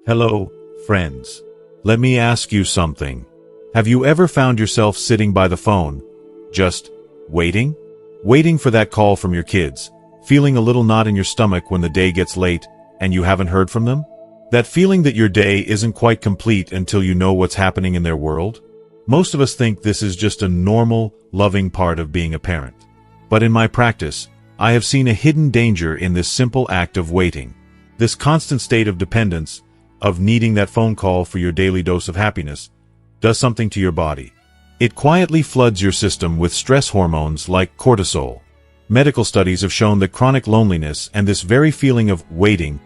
Hello, friends. Let me ask you something. Have you ever found yourself sitting by the phone, just waiting? Waiting for that call from your kids, feeling a little knot in your stomach when the day gets late and you haven't heard from them? That feeling that your day isn't quite complete until you know what's happening in their world? Most of us think this is just a normal, loving part of being a parent. But in my practice, I have seen a hidden danger in this simple act of waiting. This constant state of dependence, of needing that phone call for your daily dose of happiness, does something to your body. It quietly floods your system with stress hormones like cortisol. Medical studies have shown that chronic loneliness and this very feeling of waiting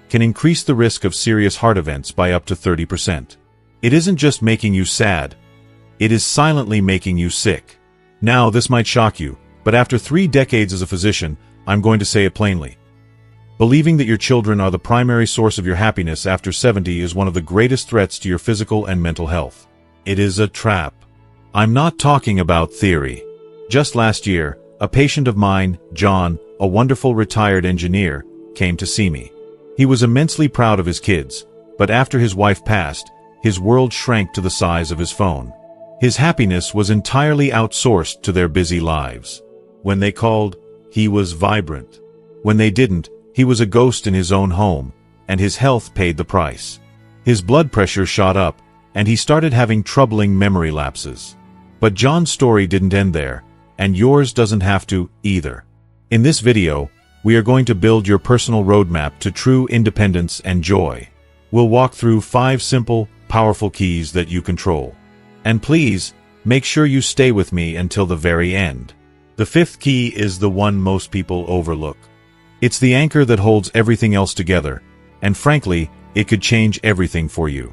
can increase the risk of serious heart events by up to 30%. It isn't just making you sad, it is silently making you sick. Now, this might shock you, but after 3 decades as a physician, I'm going to say it plainly. Believing that your children are the primary source of your happiness after 70 is one of the greatest threats to your physical and mental health. It is a trap. I'm not talking about theory. Just last year, a patient of mine, John, a wonderful retired engineer, came to see me. He was immensely proud of his kids, but after his wife passed, his world shrank to the size of his phone. His happiness was entirely outsourced to their busy lives. When they called, he was vibrant. When they didn't, he was a ghost in his own home, and his health paid the price. His blood pressure shot up, and he started having troubling memory lapses. But John's story didn't end there, and yours doesn't have to, either. In this video, we are going to build your personal roadmap to true independence and joy. We'll walk through 5 simple, powerful keys that you control. And please, make sure you stay with me until the very end. The 5th key is the one most people overlook. It's the anchor that holds everything else together, and frankly, it could change everything for you.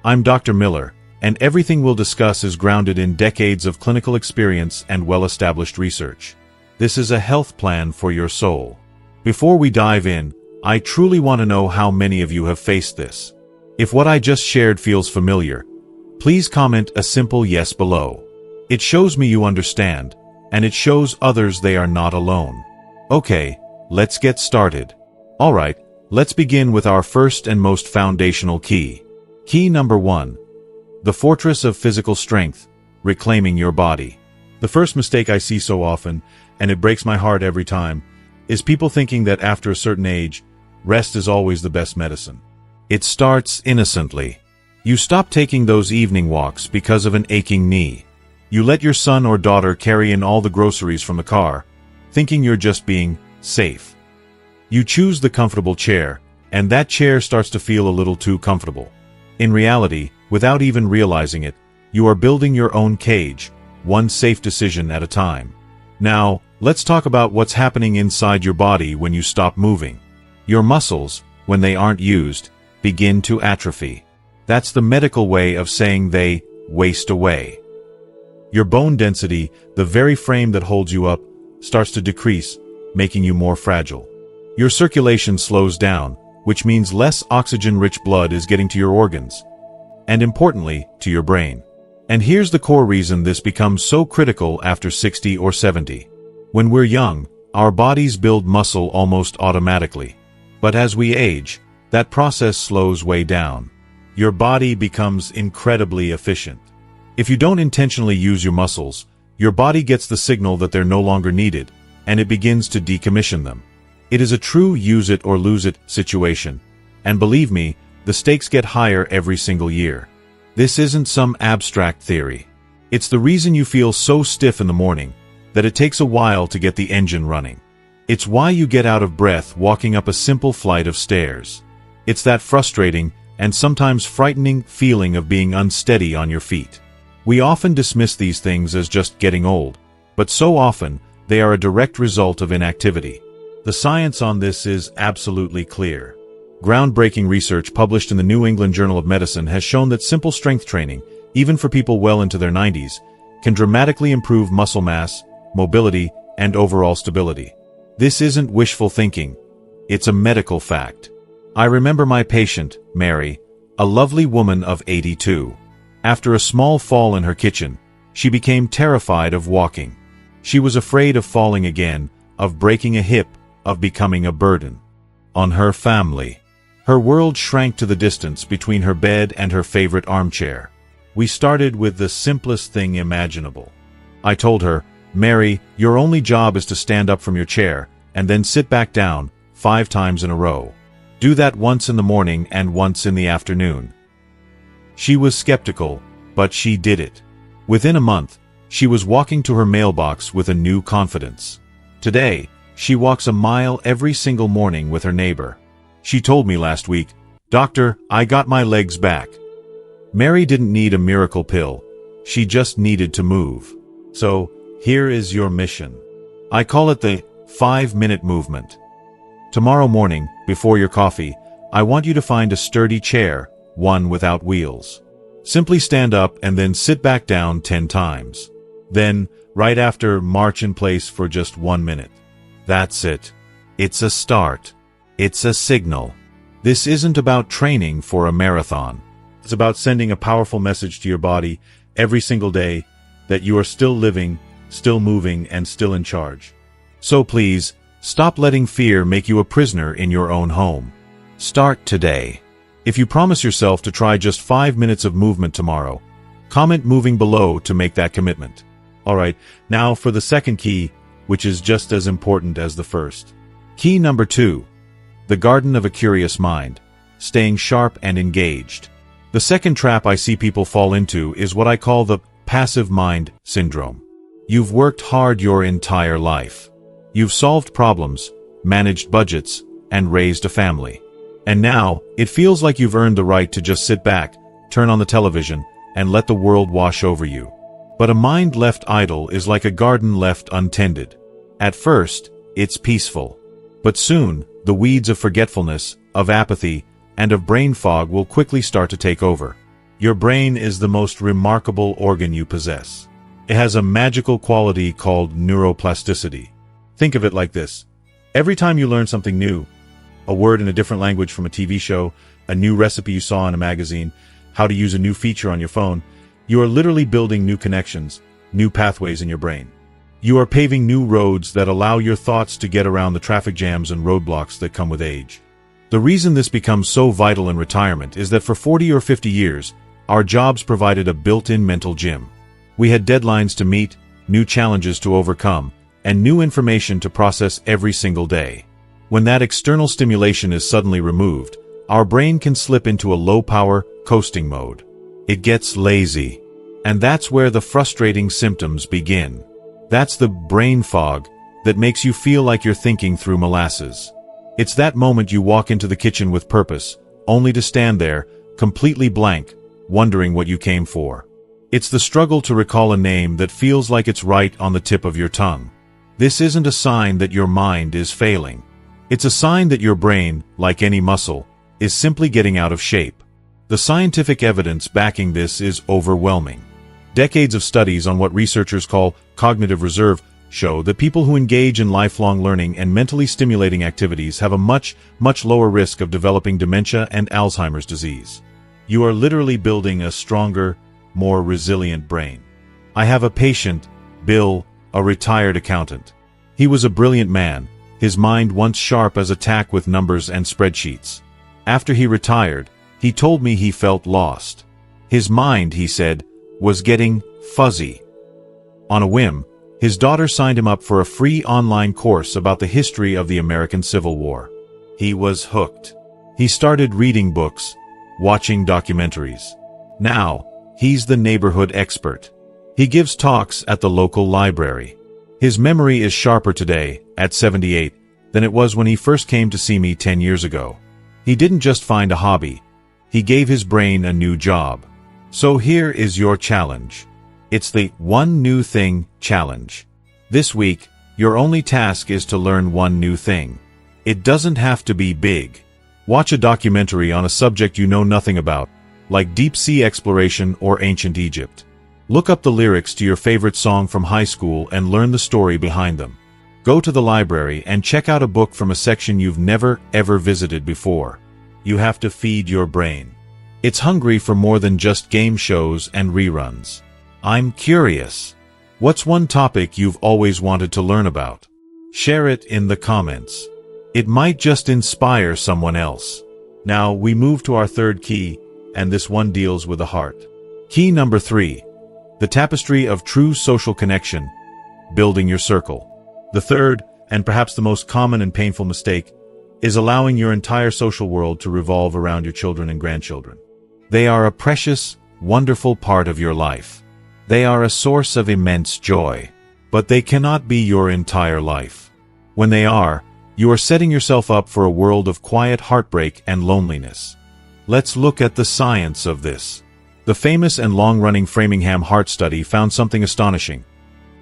I'm Dr. Miller, and everything we'll discuss is grounded in decades of clinical experience and well-established research. This is a health plan for your soul. Before we dive in, I truly want to know how many of you have faced this. If what I just shared feels familiar, please comment a simple yes below. It shows me you understand, and it shows others they are not alone. Okay, let's get started. Alright, let's begin with our first and most foundational key. Key number 1. The fortress of physical strength, reclaiming your body. The first mistake I see so often, and it breaks my heart every time, is people thinking that after a certain age, rest is always the best medicine. It starts innocently. You stop taking those evening walks because of an aching knee. You let your son or daughter carry in all the groceries from the car, thinking you're just being safe. You choose the comfortable chair, and that chair starts to feel a little too comfortable. In reality, without even realizing it, you are building your own cage, one safe decision at a time. Now, let's talk about what's happening inside your body when you stop moving. Your muscles, when they aren't used, begin to atrophy. That's the medical way of saying they waste away. Your bone density, the very frame that holds you up, starts to decrease, making you more fragile. Your circulation slows down, which means less oxygen-rich blood is getting to your organs, and importantly, to your brain. And here's the core reason this becomes so critical after 60 or 70. When we're young, our bodies build muscle almost automatically. But as we age, that process slows way down. Your body becomes incredibly efficient. If you don't intentionally use your muscles, your body gets the signal that they're no longer needed, and it begins to decommission them. It is a true use it or lose it situation. And believe me, the stakes get higher every single year. This isn't some abstract theory. It's the reason you feel so stiff in the morning that it takes a while to get the engine running. It's why you get out of breath walking up a simple flight of stairs. It's that frustrating and sometimes frightening feeling of being unsteady on your feet. We often dismiss these things as just getting old, but so often they are a direct result of inactivity. The science on this is absolutely clear. Groundbreaking research published in the New England Journal of Medicine has shown that simple strength training, even for people well into their 90s, can dramatically improve muscle mass, mobility, and overall stability. This isn't wishful thinking. It's a medical fact. I remember my patient, Mary, a lovely woman of 82. After a small fall in her kitchen, she became terrified of walking. She was afraid of falling again, of breaking a hip, of becoming a burden on her family. Her world shrank to the distance between her bed and her favorite armchair. We started with the simplest thing imaginable. I told her, "Mary, your only job is to stand up from your chair, and then sit back down 5 times in a row. Do that once in the morning and once in the afternoon." She was skeptical, but she did it. Within a month, she was walking to her mailbox with a new confidence. Today, she walks a mile every single morning with her neighbor. She told me last week, "Doctor, I got my legs back." Mary didn't need a miracle pill. She just needed to move. So, here is your mission. I call it the 5-minute movement. Tomorrow morning, before your coffee, I want you to find a sturdy chair, one without wheels. Simply stand up and then sit back down 10 times. Then, right after, march in place for just 1 minute. That's it. It's a start. It's a signal. This isn't about training for a marathon. It's about sending a powerful message to your body every single day that you are still living, still moving, and still in charge. So please, stop letting fear make you a prisoner in your own home. Start today. If you promise yourself to try just 5 minutes of movement tomorrow, comment moving below to make that commitment. Alright, now for the second key, which is just as important as the first. Key number 2. The garden of a curious mind. Staying sharp and engaged. The second trap I see people fall into is what I call the passive mind syndrome. You've worked hard your entire life. You've solved problems, managed budgets, and raised a family. And now, it feels like you've earned the right to just sit back, turn on the television, and let the world wash over you. But a mind left idle is like a garden left untended. At first, it's peaceful. But soon, the weeds of forgetfulness, of apathy, and of brain fog will quickly start to take over. Your brain is the most remarkable organ you possess. It has a magical quality called neuroplasticity. Think of it like this. Every time you learn something new, a word in a different language from a TV show, a new recipe you saw in a magazine, how to use a new feature on your phone, you are literally building new connections, new pathways in your brain. You are paving new roads that allow your thoughts to get around the traffic jams and roadblocks that come with age. The reason this becomes so vital in retirement is that for 40 or 50 years, our jobs provided a built-in mental gym. We had deadlines to meet, new challenges to overcome, and new information to process every single day. When that external stimulation is suddenly removed, our brain can slip into a low-power, coasting mode. It gets lazy. And that's where the frustrating symptoms begin. That's the brain fog that makes you feel like you're thinking through molasses. It's that moment you walk into the kitchen with purpose, only to stand there, completely blank, wondering what you came for. It's the struggle to recall a name that feels like it's right on the tip of your tongue. This isn't a sign that your mind is failing. It's a sign that your brain, like any muscle, is simply getting out of shape. The scientific evidence backing this is overwhelming. Decades of studies on what researchers call cognitive reserve show that people who engage in lifelong learning and mentally stimulating activities have a much lower risk of developing dementia and Alzheimer's disease. You are literally building a stronger, more resilient brain. I have a patient, Bill, a retired accountant. He was a brilliant man, his mind once sharp as a tack with numbers and spreadsheets. After he retired, he told me he felt lost. His mind, he said, was getting fuzzy. On a whim, his daughter signed him up for a free online course about the history of the American Civil War. He was hooked. He started reading books, watching documentaries. Now, he's the neighborhood expert. He gives talks at the local library. His memory is sharper today, at 78, than it was when he first came to see me 10 years ago. He didn't just find a hobby. He gave his brain a new job. So here is your challenge. It's the One New Thing Challenge. This week, your only task is to learn one new thing. It doesn't have to be big. Watch a documentary on a subject you know nothing about, like deep-sea exploration or ancient Egypt. Look up the lyrics to your favorite song from high school and learn the story behind them. Go to the library and check out a book from a section you've never, ever visited before. You have to feed your brain. It's hungry for more than just game shows and reruns. I'm curious. What's one topic you've always wanted to learn about? Share it in the comments. It might just inspire someone else. Now, we move to our third key, and this one deals with the heart. Key number 3. The tapestry of true social connection, building your circle. The third, and perhaps the most common and painful mistake, is allowing your entire social world to revolve around your children and grandchildren. They are a precious, wonderful part of your life. They are a source of immense joy. But they cannot be your entire life. When they are, you are setting yourself up for a world of quiet heartbreak and loneliness. Let's look at the science of this. The famous and long-running Framingham Heart Study found something astonishing.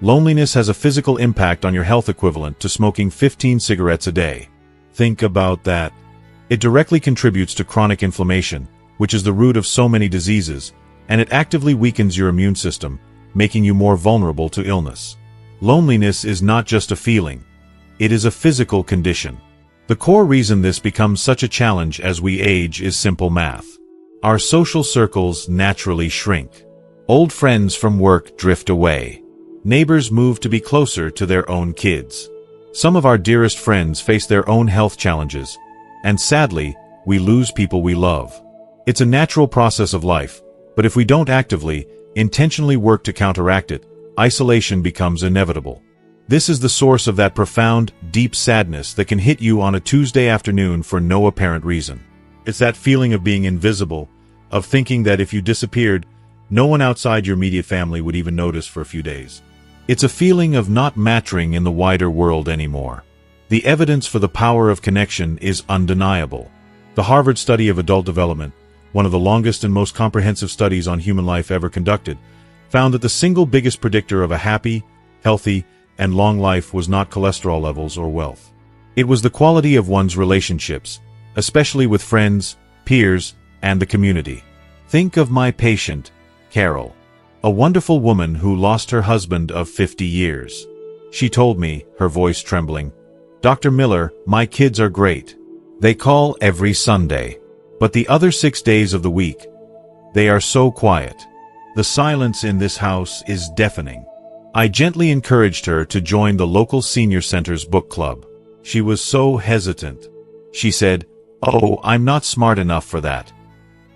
Loneliness has a physical impact on your health equivalent to smoking 15 cigarettes a day. Think about that. It directly contributes to chronic inflammation, which is the root of so many diseases, and it actively weakens your immune system, making you more vulnerable to illness. Loneliness is not just a feeling. It is a physical condition. The core reason this becomes such a challenge as we age is simple math. Our social circles naturally shrink. Old friends from work drift away. Neighbors move to be closer to their own kids. Some of our dearest friends face their own health challenges, and sadly, we lose people we love. It's a natural process of life, but if we don't actively, intentionally work to counteract it, isolation becomes inevitable. This is the source of that profound, deep sadness that can hit you on a Tuesday afternoon for no apparent reason. It's that feeling of being invisible, of thinking that if you disappeared, no one outside your immediate family would even notice for a few days. It's a feeling of not mattering in the wider world anymore. The evidence for the power of connection is undeniable. The Harvard Study of Adult Development, one of the longest and most comprehensive studies on human life ever conducted, found that the single biggest predictor of a happy, healthy, and long life was not cholesterol levels or wealth. It was the quality of one's relationships, especially with friends, peers, and the community. Think of my patient, Carol, a wonderful woman who lost her husband of 50 years. She told me, her voice trembling, "Dr. Miller, my kids are great. They call every Sunday. But the other 6 days of the week, they are so quiet. The silence in this house is deafening." I gently encouraged her to join the local senior center's book club. She was so hesitant. She said, "Oh, I'm not smart enough for that."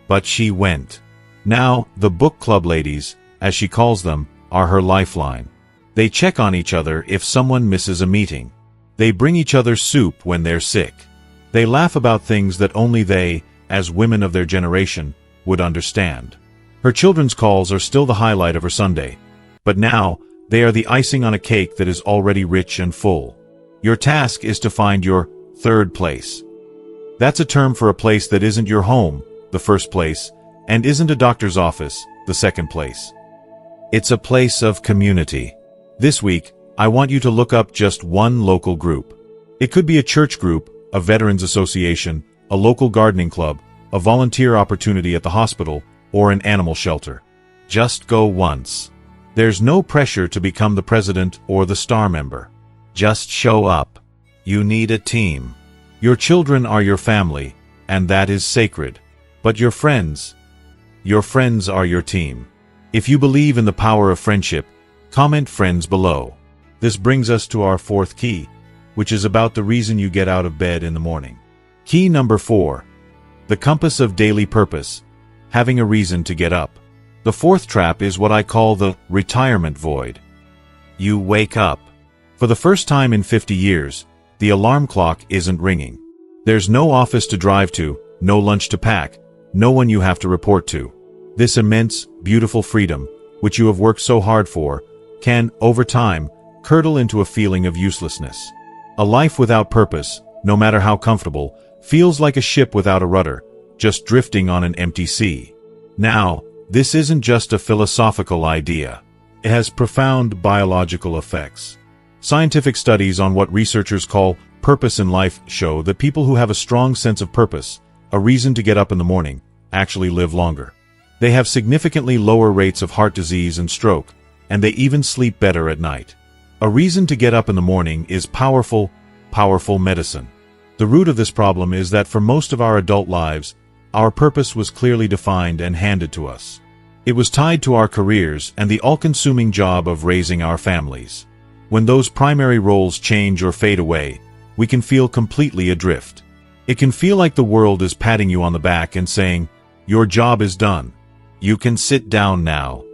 But she went. Now, the book club ladies, as she calls them, are her lifeline. They check on each other if someone misses a meeting. They bring each other soup when they're sick. They laugh about things that only they, as women of their generation, would understand. Her children's calls are still the highlight of her Sunday. But now, they are the icing on a cake that is already rich and full. Your task is to find your third place. That's a term for a place that isn't your home, the first place, and isn't a doctor's office, the second place. It's a place of community. This week, I want you to look up just one local group. It could be a church group, a veterans association, a local gardening club, a volunteer opportunity at the hospital, or an animal shelter. Just go once. There's no pressure to become the president or the star member. Just show up. You need a team. Your children are your family, and that is sacred. But your friends are your team. If you believe in the power of friendship, comment friends below. This brings us to our fourth key, which is about the reason you get out of bed in the morning. Key number 4. The compass of daily purpose, having a reason to get up. The fourth trap is what I call the retirement void. You wake up. For the first time in 50 years, the alarm clock isn't ringing. There's no office to drive to, no lunch to pack, no one you have to report to. This immense, beautiful freedom, which you have worked so hard for, can, over time, curdle into a feeling of uselessness. A life without purpose, no matter how comfortable, feels like a ship without a rudder, just drifting on an empty sea. Now, this isn't just a philosophical idea. It has profound biological effects. Scientific studies on what researchers call purpose in life show that people who have a strong sense of purpose, a reason to get up in the morning, actually live longer. They have significantly lower rates of heart disease and stroke, and they even sleep better at night. A reason to get up in the morning is powerful medicine. The root of this problem is that for most of our adult lives, our purpose was clearly defined and handed to us. It was tied to our careers and the all-consuming job of raising our families. When those primary roles change or fade away, we can feel completely adrift. It can feel like the world is patting you on the back and saying, "Your job is done. You can sit down now."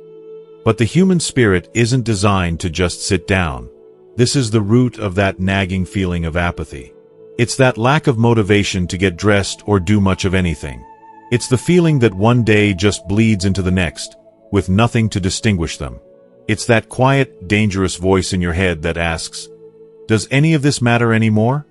But the human spirit isn't designed to just sit down. This is the root of that nagging feeling of apathy. It's that lack of motivation to get dressed or do much of anything. It's the feeling that one day just bleeds into the next, with nothing to distinguish them. It's that quiet, dangerous voice in your head that asks, "Does any of this matter anymore?"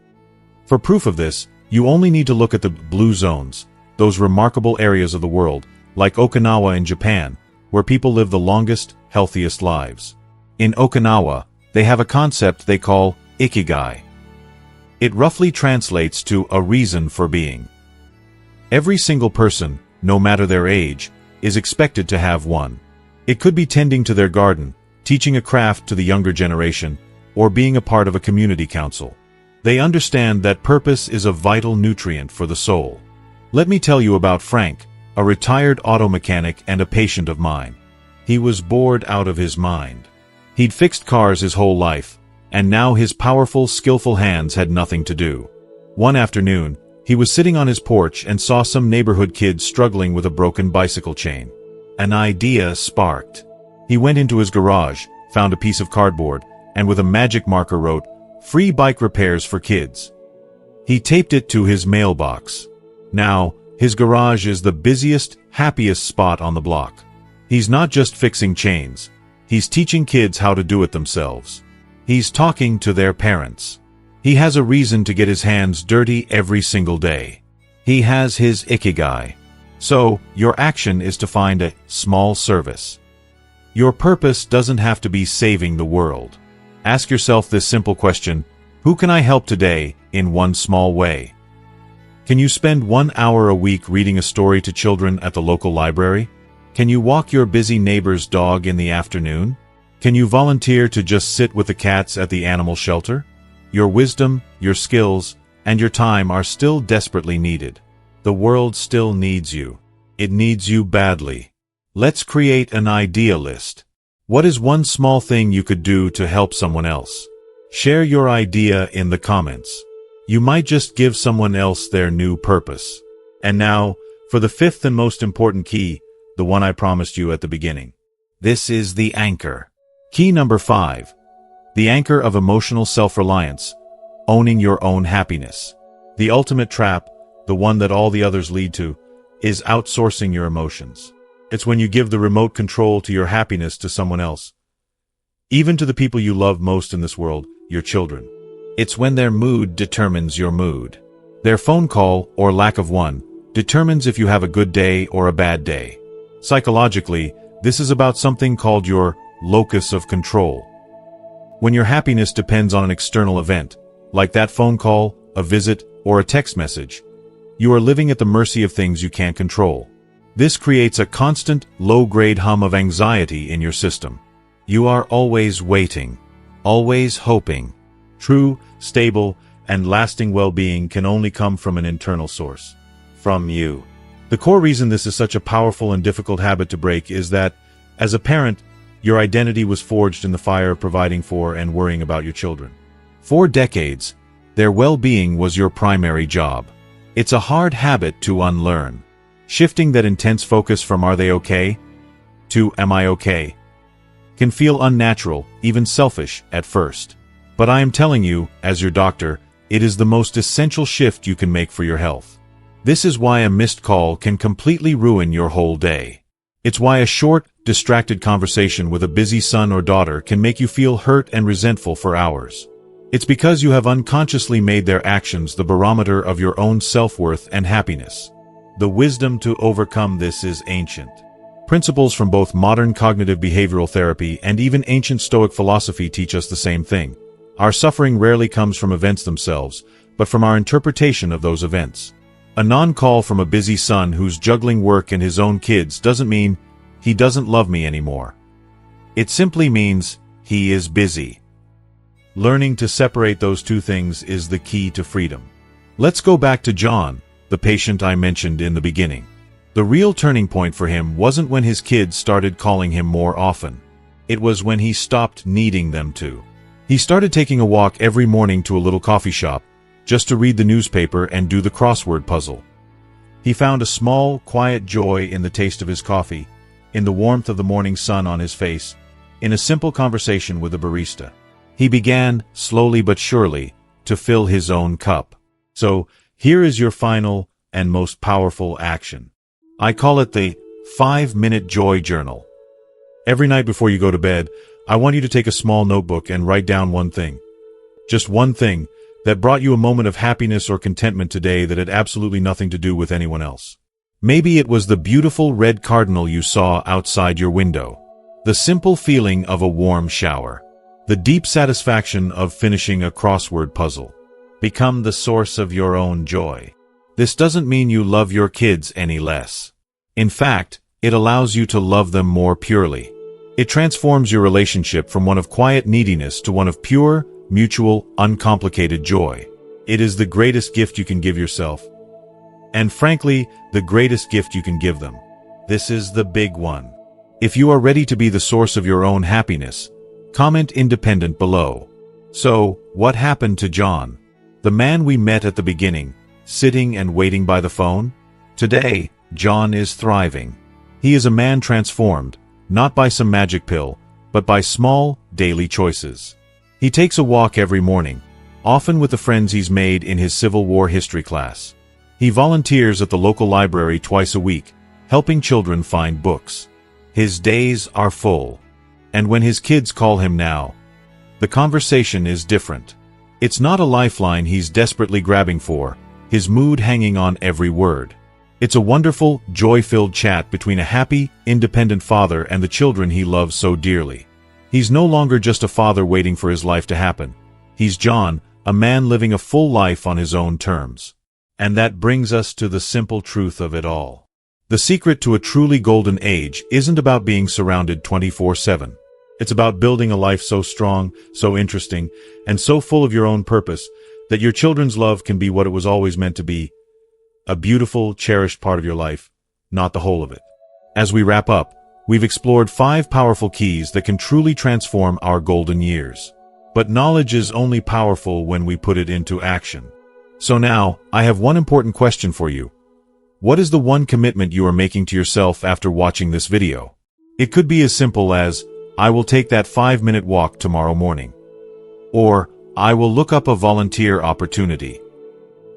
For proof of this, you only need to look at the blue zones, those remarkable areas of the world, like Okinawa in Japan, where people live the longest, healthiest lives. In Okinawa, they have a concept they call ikigai. It roughly translates to a reason for being. Every single person, no matter their age, is expected to have one. It could be tending to their garden, teaching a craft to the younger generation, or being a part of a community council. They understand that purpose is a vital nutrient for the soul. Let me tell you about Frank, a retired auto mechanic and a patient of mine. He was bored out of his mind. He'd fixed cars his whole life, and now his powerful, skillful hands had nothing to do. One afternoon, he was sitting on his porch and saw some neighborhood kids struggling with a broken bicycle chain. An idea sparked. He went into his garage, found a piece of cardboard, and with a magic marker wrote, "Free bike repairs for kids." He taped it to his mailbox. Now, his garage is the busiest, happiest spot on the block. He's not just fixing chains. He's teaching kids how to do it themselves. He's talking to their parents. He has a reason to get his hands dirty every single day. He has his ikigai. So, your action is to find a small service. Your purpose doesn't have to be saving the world. Ask yourself this simple question: who can I help today, in one small way? Can you spend 1 hour a week reading a story to children at the local library? Can you walk your busy neighbor's dog in the afternoon? Can you volunteer to just sit with the cats at the animal shelter? Your wisdom, your skills, and your time are still desperately needed. The world still needs you. It needs you badly. Let's create an idea list. What is one small thing you could do to help someone else? Share your idea in the comments. You might just give someone else their new purpose. And now, for the fifth and most important key, the one I promised you at the beginning. This is the anchor. Key number 5. The anchor of emotional self-reliance. Owning your own happiness. The ultimate trap, the one that all the others lead to, is outsourcing your emotions. It's when you give the remote control to your happiness to someone else. Even to the people you love most in this world, your children. It's when their mood determines your mood. Their phone call, or lack of one, determines if you have a good day or a bad day. Psychologically, this is about something called your locus of control. When your happiness depends on an external event, like that phone call, a visit, or a text message, you are living at the mercy of things you can't control. This creates a constant, low-grade hum of anxiety in your system. You are always waiting, always hoping. True, stable, and lasting well-being can only come from an internal source. From you. The core reason this is such a powerful and difficult habit to break is that, as a parent, your identity was forged in the fire of providing for and worrying about your children. For decades, their well-being was your primary job. It's a hard habit to unlearn. Shifting that intense focus from "are they okay?" to "am I okay?" can feel unnatural, even selfish, at first. But I am telling you, as your doctor, it is the most essential shift you can make for your health. This is why a missed call can completely ruin your whole day. It's why a short, distracted conversation with a busy son or daughter can make you feel hurt and resentful for hours. It's because you have unconsciously made their actions the barometer of your own self-worth and happiness. The wisdom to overcome this is ancient. Principles from both modern cognitive behavioral therapy and even ancient Stoic philosophy teach us the same thing. Our suffering rarely comes from events themselves, but from our interpretation of those events. A non-call from a busy son who's juggling work and his own kids doesn't mean he doesn't love me anymore. It simply means he is busy. Learning to separate those two things is the key to freedom. Let's go back to John, the patient I mentioned in the beginning. The real turning point for him wasn't when his kids started calling him more often. It was when he stopped needing them to. He started taking a walk every morning to a little coffee shop, just to read the newspaper and do the crossword puzzle. He found a small, quiet joy in the taste of his coffee, in the warmth of the morning sun on his face, in a simple conversation with a barista. He began, slowly but surely, to fill his own cup. So, here is your final and most powerful action. I call it the 5-minute joy journal. Every night before you go to bed, I want you to take a small notebook and write down one thing. Just one thing that brought you a moment of happiness or contentment today that had absolutely nothing to do with anyone else. Maybe it was the beautiful red cardinal you saw outside your window, the simple feeling of a warm shower, the deep satisfaction of finishing a crossword puzzle. Become the source of your own joy. This doesn't mean you love your kids any less. In fact, it allows you to love them more purely. It transforms your relationship from one of quiet neediness to one of pure, mutual, uncomplicated joy. It is the greatest gift you can give yourself. And frankly, the greatest gift you can give them. This is the big one. If you are ready to be the source of your own happiness, comment independent below. So, what happened to John? The man we met at the beginning, sitting and waiting by the phone? Today, John is thriving. He is a man transformed, not by some magic pill, but by small, daily choices. He takes a walk every morning, often with the friends he's made in his Civil War history class. He volunteers at the local library twice a week, helping children find books. His days are full. And when his kids call him now, the conversation is different. It's not a lifeline he's desperately grabbing for, his mood hanging on every word. It's a wonderful, joy-filled chat between a happy, independent father and the children he loves so dearly. He's no longer just a father waiting for his life to happen. He's John, a man living a full life on his own terms. And that brings us to the simple truth of it all. The secret to a truly golden age isn't about being surrounded 24/7. It's about building a life so strong, so interesting, and so full of your own purpose that your children's love can be what it was always meant to be, a beautiful, cherished part of your life, not the whole of it. As we wrap up, we've explored 5 powerful keys that can truly transform our golden years. But knowledge is only powerful when we put it into action. So now, I have one important question for you. What is the one commitment you are making to yourself after watching this video? It could be as simple as, I will take that 5-minute walk tomorrow morning. Or, I will look up a volunteer opportunity.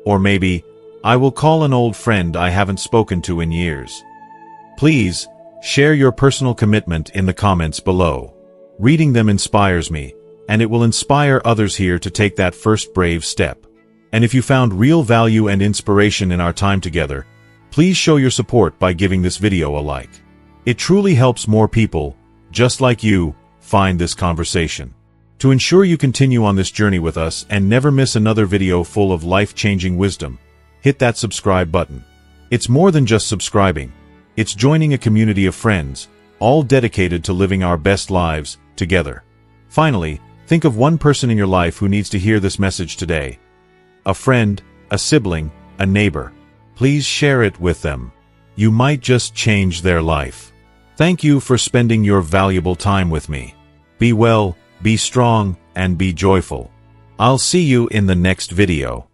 Or maybe, I will call an old friend I haven't spoken to in years. Please, share your personal commitment in the comments below. Reading them inspires me, and it will inspire others here to take that first brave step. And if you found real value and inspiration in our time together, please show your support by giving this video a like. It truly helps more people, just like you, find this conversation. To ensure you continue on this journey with us and never miss another video full of life-changing wisdom, hit that subscribe button. It's more than just subscribing. It's joining a community of friends, all dedicated to living our best lives together. Finally, think of one person in your life who needs to hear this message today. A friend, a sibling, a neighbor. Please share it with them. You might just change their life. Thank you for spending your valuable time with me. Be well, be strong, and be joyful. I'll see you in the next video.